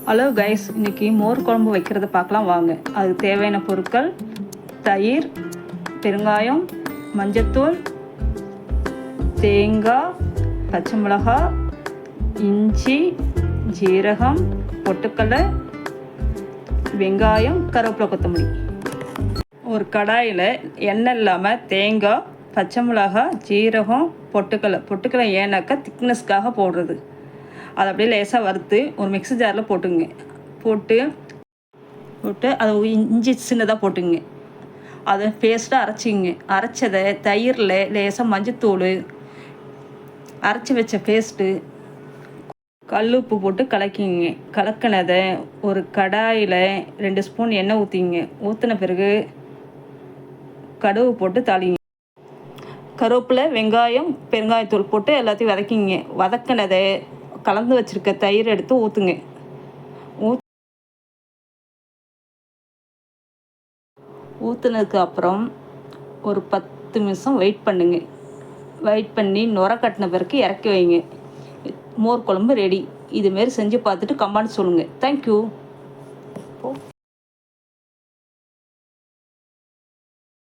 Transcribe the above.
Hello guys, இன்றைக்கி மோர் குழம்பு வைக்கிறத பார்க்கலாம் வாங்க. அதுக்கு தேவையான பொருட்கள்: தயிர், பெருங்காயம், மஞ்சத்தூள், தேங்காய், பச்சை மிளகாய், இஞ்சி, ஜீரகம், பொட்டுக்கடலை, வெங்காயம், கருவேப்பிலை, கொத்தமல்லி. ஒரு கடாயில் எண்ணெய் இல்லாமல் தேங்காய், பச்சை மிளகாய், ஜீரகம், பொட்டுக்கடலை ஏன்னாக்கா திக்னஸ்க்காக போடுறது. அதை அப்படியே லேசாக வறுத்து ஒரு மிக்ஸி ஜாரில் போட்டு அதை இஞ்சி சின்னதாக போட்டுங்க. அதை பேஸ்ட்டாக அரைச்சிங்க. அரைச்சதை தயிரில் லேசாக மஞ்சத்தூள், அரைச்சி வச்ச பேஸ்ட்டு, கல் உப்பு போட்டு கலக்கிங்க. கலக்கினதை ஒரு கடாயில் 2 ஸ்பூன் எண்ணெய் ஊற்றிங்க. ஊற்றின பிறகு கடுகு போட்டு தாளிங்க. கருவேப்பிலை, வெங்காயம், பெருங்காயத்தூள் போட்டு எல்லாத்தையும் வதக்கிங்க. வதக்கினதை கலந்து வச்சுருக்க தயிர் எடுத்து ஊற்றுங்க. ஊற்றுனதுக்கு அப்புறம் ஒரு 10 நிமிஷம் வெயிட் பண்ணுங்க. வெயிட் பண்ணி நுர கட்டின பிறகு இறக்கி வைங்க. மோர் குழம்பு ரெடி. இதுமாரி செஞ்சு பார்த்துட்டு கமெண்ட் சொல்லுங்கள். தேங்க்யூ.